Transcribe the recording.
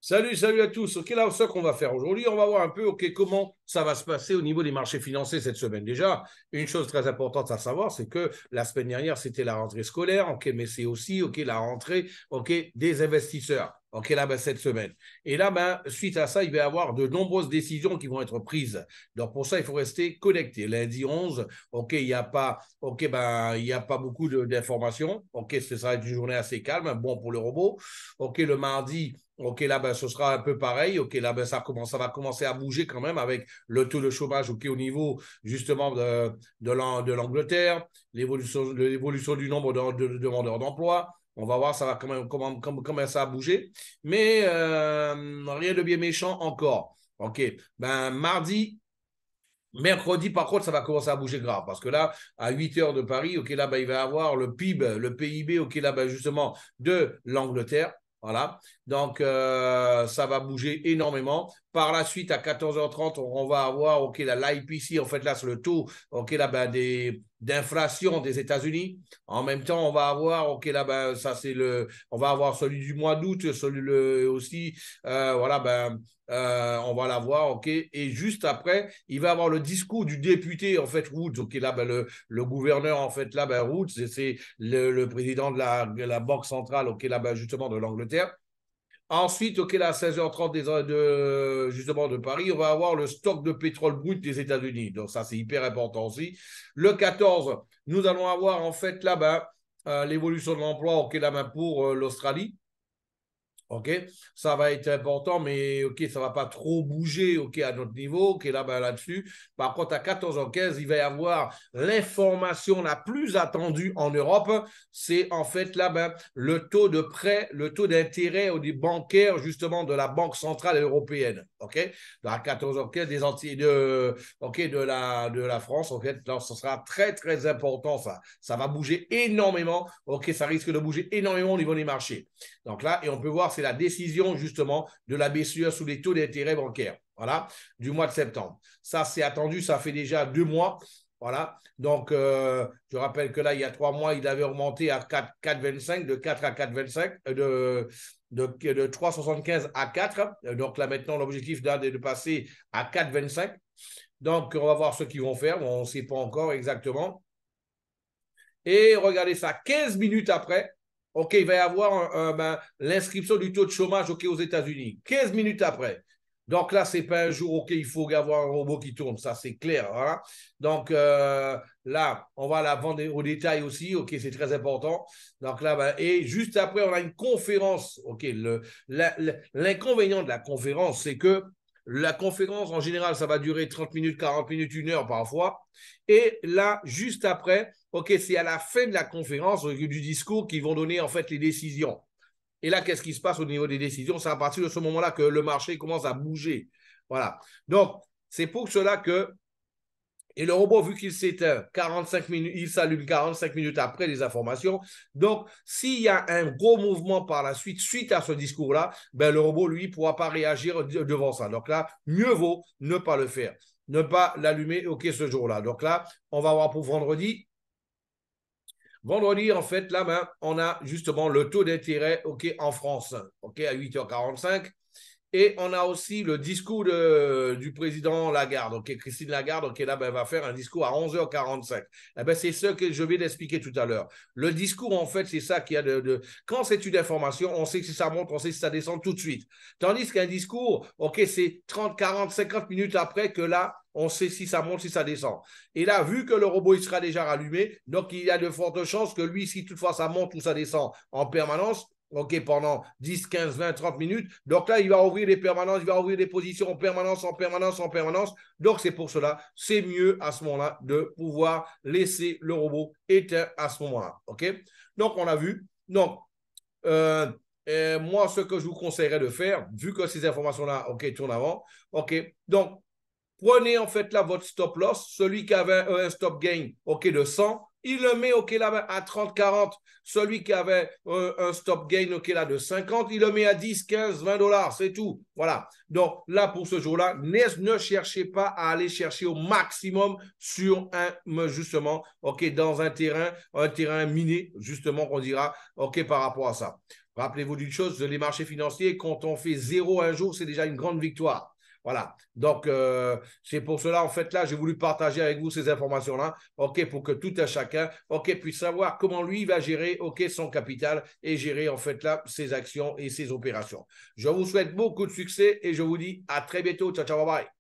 Salut, salut à tous. Ok, là, ce qu'on va faire aujourd'hui, on va voir un peu ok, comment ça va se passer au niveau des marchés financiers cette semaine. Déjà, une chose très importante à savoir, c'est que la semaine dernière, c'était la rentrée scolaire, ok, mais c'est aussi ok, la rentrée ok, des investisseurs. Ok, là, ben, cette semaine. Et là, ben, suite à ça, il va y avoir de nombreuses décisions qui vont être prises. Donc, pour ça, il faut rester connecté. Lundi 11, ok, il n'y a pas, ok, ben, il y a pas beaucoup d'informations. Ok, ce sera une journée assez calme, bon pour le robot. Ok, le mardi, ok, là, ben, ce sera un peu pareil. Ok, là, ben, ça va commencer à bouger quand même avec le taux de chômage ok, au niveau justement de l'Angleterre, l'évolution du nombre de demandeurs d'emploi. On va voir, ça va quand même, comment ça a bougé. Mais rien de bien méchant encore. OK. Ben, mardi, mercredi, par contre, ça va commencer à bouger grave parce que là, à 8 heures de Paris, ok, là, ben, il va y avoir le PIB, le PIB, ok, là, ben, justement, de l'Angleterre. Voilà. Donc, ça va bouger énormément. Par la suite, à 14h30, on va avoir, ok, l'IPC, en fait, là, c'est le taux, ok, là, ben, d'inflation des États-Unis. En même temps, on va avoir, ok, là, ben, ça, on va avoir celui du mois d'août, aussi, voilà, ben, on va l'avoir, ok. Et juste après, il va avoir le discours du député, en fait, Woods, ok. Là, ben, le gouverneur, en fait, là, ben, Woods, c'est le président de la Banque centrale, ok, là, ben, justement, de l'Angleterre. Ensuite, ok, là, à 16h30 justement de Paris, on va avoir le stock de pétrole brut des États-Unis. Donc, ça, c'est hyper important aussi. Le 14, nous allons avoir, en fait, là-bas, l'évolution de l'emploi, ok, là-bas, pour l'Australie. OK, ça va être important, mais OK, ça va pas trop bouger, OK, à notre niveau, OK, là, ben, là-dessus. Par contre, à 14h15, il va y avoir l'information la plus attendue en Europe. C'est en fait là, ben, le taux de prêt, le taux d'intérêt au des bancaires, justement, de la Banque centrale européenne. OK, donc à 14h15, des entiers OK, de la France, OK, donc ce sera très, très important, ça. Ça va bouger énormément. OK, ça risque de bouger énormément au niveau des marchés. Donc là, et on peut voir, c'est la décision justement de la BCE sous les taux d'intérêt bancaires, voilà, du mois de septembre. Ça, c'est attendu, ça fait déjà 2 mois. Voilà. Donc, je rappelle que là, il y a 3 mois, il avait augmenté à 4,25, de 4 à 4,25, de 3,75 à 4. Donc là, maintenant, l'objectif est de passer à 4,25. Donc, on va voir ce qu'ils vont faire. On ne sait pas encore exactement. Et regardez ça, 15 minutes après, OK, il va y avoir ben, l'inscription du taux de chômage OK, aux États-Unis. 15 minutes après. Donc là, ce n'est pas un jour, OK, il faut avoir un robot qui tourne, ça c'est clair. Hein? Donc là, on va la vendre au détail aussi, OK, c'est très important. Donc là, ben, et juste après, on a une conférence. OK, l'inconvénient de la conférence, c'est que la conférence, en général, ça va durer 30 minutes, 40 minutes, 1 heure parfois. Et là, juste après, OK, c'est à la fin de la conférence, du discours, qu'ils vont donner en fait les décisions. Et là, qu'est-ce qui se passe au niveau des décisions? C'est à partir de ce moment-là que le marché commence à bouger. Voilà. Donc, c'est pour cela que, et le robot, vu qu'il s'éteint 45 minutes, il s'allume 45 minutes après les informations. Donc, s'il y a un gros mouvement par la suite, suite à ce discours-là, ben, le robot, lui, ne pourra pas réagir devant ça. Donc là, mieux vaut ne pas le faire. Ne pas l'allumer, OK, ce jour-là. Donc là, on va voir pour vendredi. Vendredi, en fait, là, ben, on a justement le taux d'intérêt OK, en France, OK, à 8h45. Et on a aussi le discours du président Lagarde, OK, Christine Lagarde, OK, là, ben, elle va faire un discours à 11h45. Eh ben, c'est ce que je vais l'expliquer tout à l'heure. Le discours, en fait, c'est ça qu'il y a Quand c'est une information, on sait que si ça monte, on sait que ça descend tout de suite. Tandis qu'un discours, OK, c'est 30, 40, 50 minutes après que là, on sait si ça monte, si ça descend. Et là, vu que le robot il sera déjà rallumé, donc il y a de fortes chances que lui, si toutefois ça monte ou ça descend en permanence, OK, pendant 10, 15, 20, 30 minutes. Donc là, il va ouvrir des permanences, il va ouvrir des positions en permanence, en permanence, en permanence. Donc c'est pour cela, c'est mieux à ce moment-là de pouvoir laisser le robot éteint à ce moment-là. OK? Donc on a vu. Donc, euh, moi, ce que je vous conseillerais de faire, vu que ces informations-là, OK, tournent avant, OK, donc prenez en fait là votre stop loss, celui qui avait un stop gain, OK, de 100, il le met, OK, là, à 30-40. Celui qui avait un stop gain, OK, là, de 50, il le met à 10, 15, 20 dollars, c'est tout. Voilà. Donc, là, pour ce jour-là, ne cherchez pas à aller chercher au maximum sur justement, OK, dans un terrain miné, justement, qu'on dira, OK, par rapport à ça. Rappelez-vous d'une chose, les marchés financiers, quand on fait zéro un jour, c'est déjà une grande victoire. Voilà. Donc, c'est pour cela, en fait, là, j'ai voulu partager avec vous ces informations-là, OK, pour que tout un chacun, OK, puisse savoir comment lui va gérer, OK, son capital et gérer, en fait, là, ses actions et ses opérations. Je vous souhaite beaucoup de succès et je vous dis à très bientôt. Ciao, ciao, bye bye.